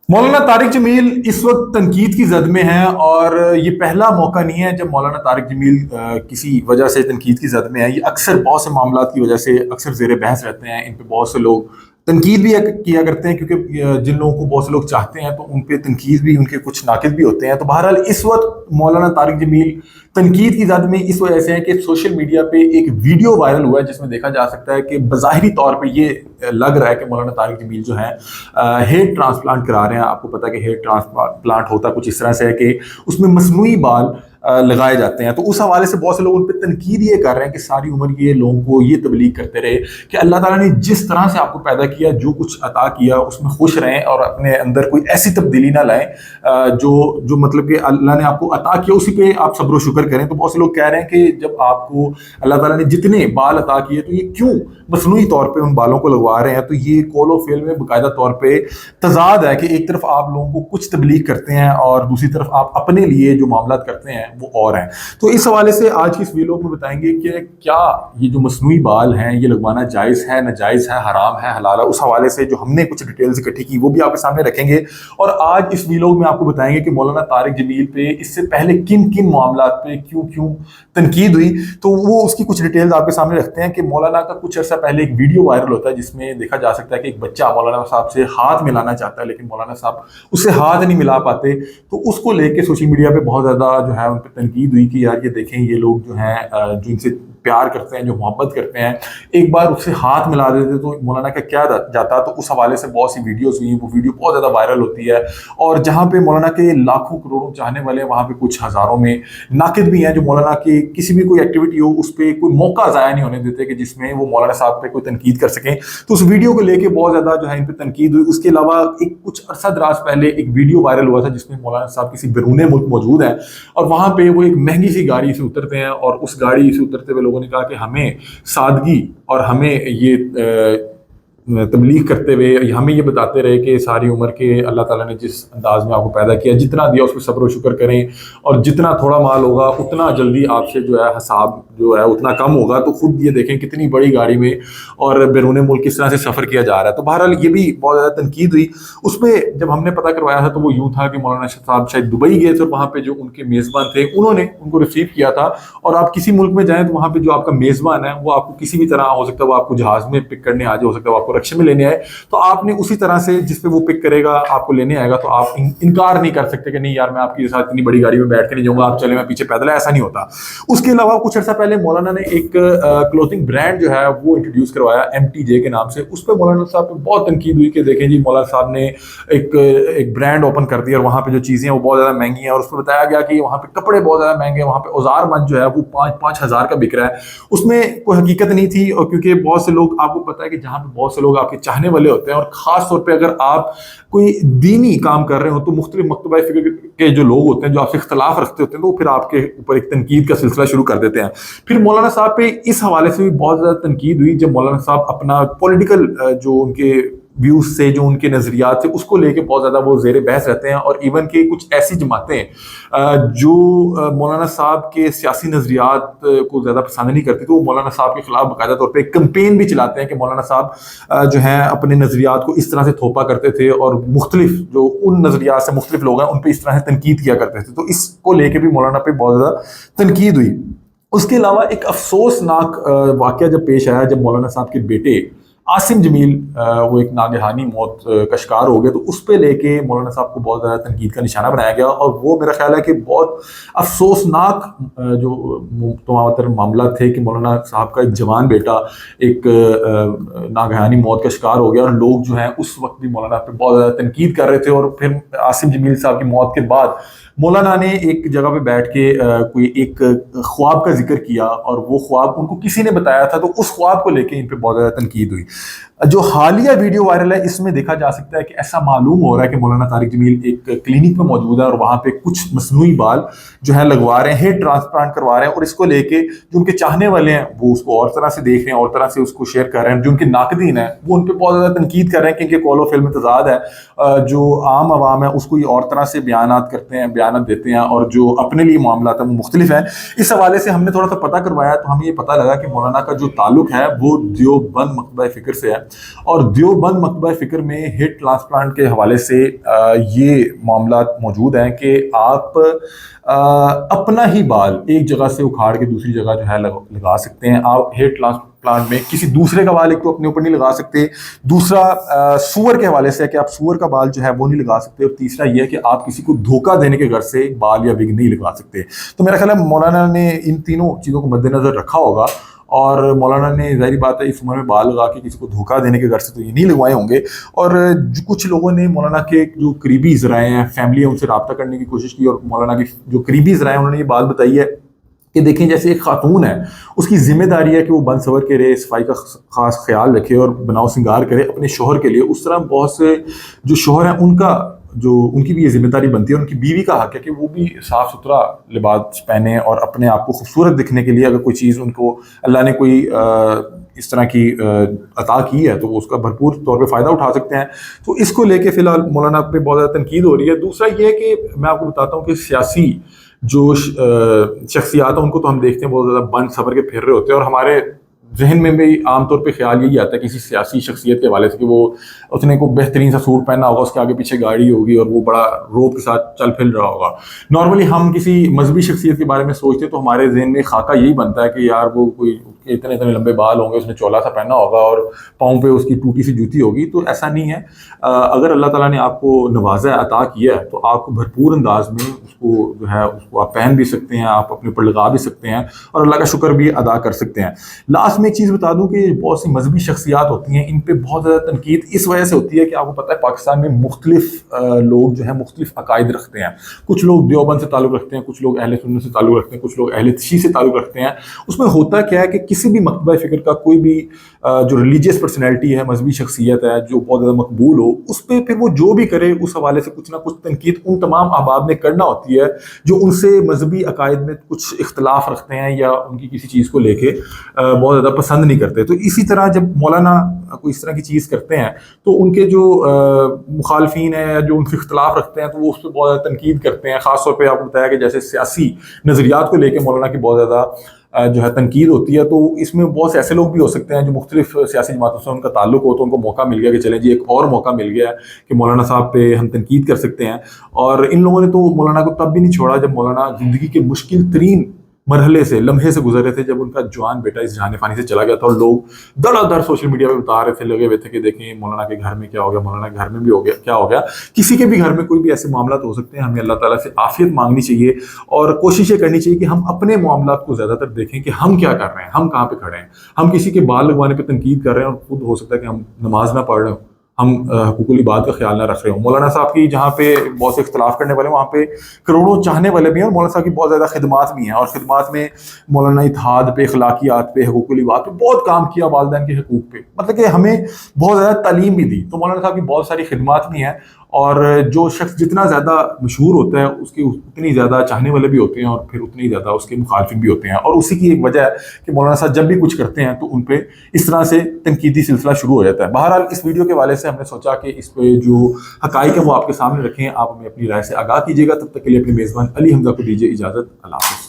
मौलाना तारिक जमील इस वक्त तनकीद की जद में हैं, और ये पहला मौका नहीं है जब मौलाना तारिक जमील किसी वजह से तनकीद की जद में है। ये अक्सर बहुत से मामला की वजह से अक्सर जेर बहस रहते हैं। इन पे बहुत से लोग तनकीद भी किया करते हैं, क्योंकि जिन लोगों को बहुत से लोग चाहते हैं तो उन पे तनकीद भी, उनके कुछ नाकिद भी होते हैं। तो बहरहाल इस वक्त मौलाना तारिक जमील तनकीद की जद में इस वजह से है कि सोशल मीडिया पे एक वीडियो वायरल हुआ है जिसमें देखा जा सकता है कि बज़ाहिरी तौर पे ये लग रहा है कि मौलाना तारिक जमील जो है हेयर ट्रांसप्लांट करा रहे हैं। आपको पता है कि हेयर ट्रांसप्लांट होता कुछ इस तरह से है कि उसमें मसनूई बाल लगाए जाते हैं। तो उस हवाले से बहुत से लोग उन पर तनकीद ये कर रहे हैं कि सारी उम्र ये लोगों को ये तबलीग करते रहे कि अल्लाह ताला ने जिस तरह से आपको पैदा किया, जो कुछ अता किया, उसमें खुश रहें और अपने अंदर कोई ऐसी तब्दीली ना लाएं जो जो मतलब कि अल्लाह ने आपको अता किया उसी पे आप सब्र शुक्र करें। तो बहुत से लोग कह रहे हैं कि जब आपको अल्लाह ताला ने जितने बाल अता किए तो ये क्यों मसनूई तौर पर उन बालों को लगवा रहे हैं। तो ये कौल फेल में बाकायदा तौर पर तजाद है कि एक तरफ आप लोगों को कुछ तबलीग करते हैं और दूसरी तरफ आप अपने लिए जो मामला करते हैं वो और हैं। तो इस हवाले से आज की इस वीडियो में बताएंगे कि क्या ये जो मसनूई बाल हैं ये लगवाना जायज़ है, नाजायज़ है, हराम है, हलाल है। उस हवाले से जो हमने कुछ डिटेल्स इकट्ठी की वो भी आपके सामने रखेंगे। और आज इस वीडियो में आपको बताएंगे कि मौलाना तारिक जमील पे इससे पहले किन किन मामला पे क्यों क्यों तनकीद हुई। तो वो उसकी कुछ डिटेल्स आपके सामने रखते हैं कि मौलाना का कुछ अर्सा पहले एक वीडियो वायरल होता है जिसमें देखा जा सकता है कि एक बच्चा मौलाना साहब से हाथ मिलाना चाहता है, लेकिन मौलाना साहब उससे हाथ नहीं मिला पाते। तो उसको लेके सोशल मीडिया पे बहुत ज़्यादा जो है उन पर तनकीद हुई कि यार ये देखें, ये लोग जो हैं जो इनसे प्यार करते हैं, जो मोहब्बत करते हैं, एक बार उससे हाथ मिला देते तो मौलाना का क्या जाता। तो उस हवाले से बहुत सी वीडियोस हुई, वो वीडियो बहुत ज़्यादा वायरल होती है। और जहाँ पे मौलाना के लाखों करोड़ों चाहने वाले हैं, वहाँ पे कुछ हज़ारों में नाकिद भी हैं जो मौलाना की किसी भी कोई एक्टिविटी हो उस पर कोई मौका ज़ाया नहीं होने देते कि जिसमें वो मौलाना साहब पे कोई तनकीद कर सकें। तो उस वीडियो को लेके बहुत ज़्यादा जो है इन पर तनकीद हुई। उसके अलावा एक कुछ अरसा दराज पहले एक वीडियो वायरल हुआ था जिसमें मौलाना साहब किसी बैरून मुल्क मौजूद है और वहाँ पे वो एक महंगी सी गाड़ी से उतरते हैं, और उस गाड़ी से उतरते हुए लोगों ने कहा कि हमें सादगी और हमें ये तबलीग करते हुए हमें ये बताते रहे कि सारी उम्र के अल्लाह ताला ने जिस अंदाज में आपको पैदा किया, जितना दिया उस पर सब्र शुक्र करें, और जितना थोड़ा माल होगा उतना जल्दी आपसे जो है हिसाब जो है उतना कम होगा। तो खुद ये देखें कितनी बड़ी गाड़ी में और बैरून मुल्क किस तरह से सफ़र किया जा रहा है। तो बहरहाल ये भी बहुत ज़्यादा तनकीद हुई। उस पर जब हमने पता करवाया था तो वो यूँ था कि मौलाना साहब शायद दुबई गए थे और वहाँ पर जो उनके मेज़बान थे उन्होंने उनको रिसीव किया था। और आप किसी मुल्क में जाएँ तो वहाँ पर जो आपका मेज़बान है वो आपको किसी भी तरह हो सकता है वो आपको जहाज़ में पिक करने आ जाए, हो सकता है वो आपको रक्शे में लेने आए, तो आपने उसी तरह से जिस पे वो पिक करेगा आपको लेने आएगा तो आप इनकार नहीं कर सकते कि नहीं यार मैं आपके साथ इतनी बड़ी गाड़ी में बैठ के नहीं जाऊंगा, आप चले मैं पीछे पैदल है, ऐसा नहीं होता। उसके अलावा कुछ अर्सा पहले मौलाना ने एक क्लोथिंग ब्रांड जो है वो इंट्रोड्यूस करवाया MTJ के नाम से। उस पर मौलाना साहब पे बहुत तनकीद हुई कि देखें जी मौलाना साहब ने एक ब्रांड ओपन कर दिया और वहाँ पे जो चीज़ें हैं वो बहुत ज़्यादा महंगी हैं, और उस पर बताया गया कि वहाँ पे कपड़े बहुत ज़्यादा महंगे हैं, वहाँ पे औजार मंद जो है वो 5-5 हज़ार का बिक रहा है। उसमें कोई हकीकत नहीं थी, और क्योंकि बहुत से लोग, आपको पता है कि जहाँ पे बहुत से लोग आपके चाहने वाले होते हैं और ख़ास तौर पे अगर आप कोई दीनी काम कर रहे हो तो मुख्तलिफ मकतबा फ़िक्र के जो लोग होते हैं जो आपसे इख्तलाफ रखते होते हैं तो फिर आपके ऊपर एक तनकीद का सिलसिला शुरू कर देते हैं। फिर मौलाना साहब पे इस हवाले से भी बहुत ज़्यादा तनकीद हुई जब मौलाना साहब अपना पॉलिटिकल जो उनके व्यूज़ से, जो उनके नज़रियात से, उसको लेके बहुत ज़्यादा वो ज़ेर बहस रहते हैं। और इवन के कुछ ऐसी जमातें जो मौलाना साहब के सियासी नज़रियात को ज़्यादा पसंद नहीं करती तो वो मौलाना साहब के ख़िलाफ़ बाकायदा तौर पे एक कैंपेन भी चलाते हैं कि मौलाना साहब जो हैं अपने नज़रियात को इस तरह से थोपा करते थे और मुख्तलिफ जो उन नज़रियात से मुख्तलिफ लोग हैं उन पर इस तरह से तनकीद किया करते थे। तो इसको लेके भी मौलाना पे बहुत ज़्यादा तनकीद हुई। उसके अलावा एक अफसोसनाक वाक़या जब पेश आया जब मौलाना साहब के बेटे आसिम जमील वो एक नागहानी मौत का शिकार हो गया, तो उस पे लेके मौलाना साहब को बहुत ज़्यादा तनकीद का निशाना बनाया गया। और वो मेरा ख्याल है कि बहुत अफसोसनाक जो तमाम मामला थे कि मौलाना साहब का एक जवान बेटा एक नागहानी मौत का शिकार हो गया, और लोग जो हैं उस वक्त भी मौलाना पे बहुत ज़्यादा तनकीद कर रहे थे। और फिर आसिम जमील साहब की मौत के बाद मौलाना ने एक जगह पे बैठ के कोई एक ख्वाब का जिक्र किया, और वो ख्वाब उनको किसी ने बताया था, तो उस ख्वाब को लेके इन पे बहुत ज़्यादा तनकीद हुई। जो हालिया वीडियो वायरल है इसमें देखा जा सकता है कि ऐसा मालूम हो रहा है कि मौलाना तारिक जमील एक क्लिनिक में मौजूद है और वहाँ पे कुछ मसनूई बाल जो है लगवा रहे हैं, हेयर ट्रांसप्लांट करवा रहे हैं, और इसको लेके जो उनके चाहने वाले हैं वो उसको और तरह से देख रहे हैं, और तरह से उसको शेयर कर रहे हैं। जो उनके नाकदीन है वो उन पर बहुत ज़्यादा तनकीद कर रहे हैं क्योंकि कौल फिल्म में तजाद है। जो आम आवाम है उसको ये और तरह से बयानात करते हैं, बयानात देते हैं, और जो अपने लिए मामला है वो मुख्तलिफ है। इस हवाले से हमने थोड़ा सा पता करवाया तो हमें ये पता लगा कि मौलाना का जो ताल्लुक है वो देवबंद मकतबा फ़िक्र से है, اور دیوبند مکتبہ فکر میں ہیٹ ٹرانسپلانٹ کے حوالے سے یہ معاملات موجود ہیں کہ آپ اپنا ہی بال ایک جگہ سے اکھاڑ کے دوسری جگہ جو ہے لگا سکتے ہیں. آپ ہیٹ ٹرانسپلانٹ میں کسی دوسرے کا بال ایک تو اپنے اوپر نہیں لگا سکتے, دوسرا سور کے حوالے سے ہے کہ آپ سور کا بال جو ہے وہ نہیں لگا سکتے, اور تیسرا یہ ہے کہ آپ کسی کو دھوکہ دینے کے غرض سے بال یا وگ نہیں لگا سکتے. تو میرا خیال ہے مولانا نے ان تینوں چیزوں کو مد نظر رکھا ہوگا, اور مولانا نے ظاہری بات ہے اس عمر میں بال لگا کے کسی کو دھوکہ دینے کے غرض سے تو یہ نہیں لگوائے ہوں گے. اور کچھ لوگوں نے مولانا کے جو قریبی ذرائع ہیں, فیملی ہے, ان سے رابطہ کرنے کی کوشش کی, اور مولانا کی جو قریبی ذرائع ہیں انہوں نے یہ بات بتائی ہے کہ دیکھیں جیسے ایک خاتون ہے, اس کی ذمہ داری ہے کہ وہ بن سور کے رہے, صفائی کا خاص خیال رکھے اور بناؤ سنگار کرے اپنے شوہر کے لیے. اس طرح بہت سے جو شوہر ہیں ان کی بھی یہ ذمہ داری بنتی ہے, ان کی بیوی کا حق ہے کہ وہ بھی صاف ستھرا لباس پہنے اور اپنے آپ کو خوبصورت دکھنے کے لیے اگر کوئی چیز ان کو اللہ نے کوئی اس طرح کی عطا کی ہے تو وہ اس کا بھرپور طور پہ فائدہ اٹھا سکتے ہیں. تو اس کو لے کے فی الحال مولانا پہ بہت زیادہ تنقید ہو رہی ہے. دوسرا یہ ہے کہ میں آپ کو بتاتا ہوں کہ سیاسی جو شخصیات ہیں ان کو تو ہم دیکھتے ہیں بہت زیادہ بن سور کے پھر رہے ہوتے ہیں, اور ہمارے ذہن میں بھی عام طور پہ خیال یہی آتا ہے کسی سیاسی شخصیت کے حوالے سے کہ وہ اس نے کو بہترین سا سوٹ پہنا ہوگا, اس کے آگے پیچھے گاڑی ہوگی اور وہ بڑا روب کے ساتھ چل پھر رہا ہوگا. نارملی ہم کسی مذہبی شخصیت کے بارے میں سوچتے ہیں تو ہمارے ذہن میں خاکہ یہی بنتا ہے کہ یار وہ کوئی اتنے لمبے بال ہوں گے, اس نے چولا سا پہنا ہوگا اور پاؤں پہ اس کی ٹوٹی سی جوتی ہوگی. تو ایسا نہیں ہے. اگر اللہ تعالیٰ نے آپ کو نوازا ہے, عطا کیا ہے, تو آپ کو بھرپور انداز میں اس کو جو ہے اس کو آپ پہن بھی سکتے ہیں, آپ اپنے اوپر لگا بھی سکتے ہیں, اور اللہ کا شکر بھی ادا کر سکتے ہیں. لاسٹ میں ایک چیز بتا دوں کہ بہت سی مذہبی شخصیات ہوتی ہیں, ان پہ بہت زیادہ تنقید اس وجہ سے ہوتی ہے کہ آپ کو پتہ ہے پاکستان میں مختلف لوگ جو ہیں مختلف عقائد رکھتے ہیں. کچھ لوگ دیوبند سے تعلق رکھتے ہیں, کچھ لوگ اہل سنت سے تعلق رکھتے ہیں, کچھ لوگ اہل تشیع سے تعلق رکھتے ہیں. اس میں ہوتا کیا ہے کہ کسی بھی مکتبہ فکر کا کوئی بھی جو ریلیجیس پرسنالٹی ہے, مذہبی شخصیت ہے جو بہت زیادہ مقبول ہو, اس پہ پھر وہ جو بھی کرے اس حوالے سے کچھ نہ کچھ تنقید ان تمام احباب نے کرنا ہوتی ہے جو ان سے مذہبی عقائد میں کچھ اختلاف رکھتے ہیں یا ان کی کسی چیز کو لے کے بہت زیادہ پسند نہیں کرتے. تو اسی طرح جب مولانا کوئی اس طرح کی چیز کرتے ہیں تو ان کے جو مخالفین ہیں یا جو ان سے اختلاف رکھتے ہیں تو وہ اس پہ بہت زیادہ تنقید کرتے ہیں. خاص طور پہ آپ کو بتایا کہ جیسے سیاسی نظریات کو لے کے مولانا کی بہت زیادہ جو ہے تنقید ہوتی ہے. تو اس میں بہت سے ایسے لوگ بھی ہو سکتے ہیں جو مختلف سیاسی جماعتوں سے ان کا تعلق ہو, تو ان کو موقع مل گیا کہ چلیں جی ایک اور موقع مل گیا ہے کہ مولانا صاحب پہ ہم تنقید کر سکتے ہیں. اور ان لوگوں نے تو مولانا کو تب بھی نہیں چھوڑا جب مولانا زندگی کے مشکل ترین مرحلے سے لمحے سے گزر رہے تھے, جب ان کا جوان بیٹا اس جہان فانی سے چلا گیا تھا, اور لوگ دڑا دڑ سوشل میڈیا پہ بتا رہے تھے, لگے ہوئے تھے کہ دیکھیں مولانا کے گھر میں کیا ہو گیا, مولانا کے گھر میں بھی ہو گیا, کیا ہو گیا. کسی کے بھی گھر میں کوئی بھی ایسے معاملات ہو سکتے ہیں. ہمیں اللہ تعالیٰ سے عافیت مانگنی چاہیے اور کوشش یہ کرنی چاہیے کہ ہم اپنے معاملات کو زیادہ تر دیکھیں کہ ہم کیا کر رہے ہیں, ہم کہاں پہ کھڑے ہیں. ہم کسی کے بال لگوانے پہ تنقید کر رہے ہیں اور خود ہو سکتا ہے کہ ہم نماز نہ پڑھ رہے ہوں, ہم حقوق العباد کا خیال نہ رکھ رہے ہوں. مولانا صاحب کی جہاں پہ بہت سے اختلاف کرنے والے وہاں پہ کروڑوں چاہنے والے بھی ہیں, اور مولانا صاحب کی بہت زیادہ خدمات بھی ہیں, اور خدمات میں مولانا اتحاد پہ, اخلاقیات پہ, حقوق العباد پہ بہت کام کیا, والدین کے حقوق پہ, مطلب کہ ہمیں بہت زیادہ تعلیم بھی دی. تو مولانا صاحب کی بہت ساری خدمات بھی ہیں, اور جو شخص جتنا زیادہ مشہور ہوتا ہے اس کی اتنی زیادہ چاہنے والے بھی ہوتے ہیں, اور پھر اتنی زیادہ اس کے مخالفین بھی ہوتے ہیں. اور اسی کی ایک وجہ ہے کہ مولانا صاحب جب بھی کچھ کرتے ہیں تو ان پہ اس طرح سے تنقیدی سلسلہ شروع ہو جاتا ہے. بہرحال اس ویڈیو کے حوالے سے ہم نے سوچا کہ اس پہ جو حقائق ہیں وہ آپ کے سامنے رکھیں, آپ ہمیں اپنی رائے سے آگاہ کیجیے گا. تب تک کے لیے اپنے میزبان علی حمزہ کو دیجیے اجازت. اللہ حافظ.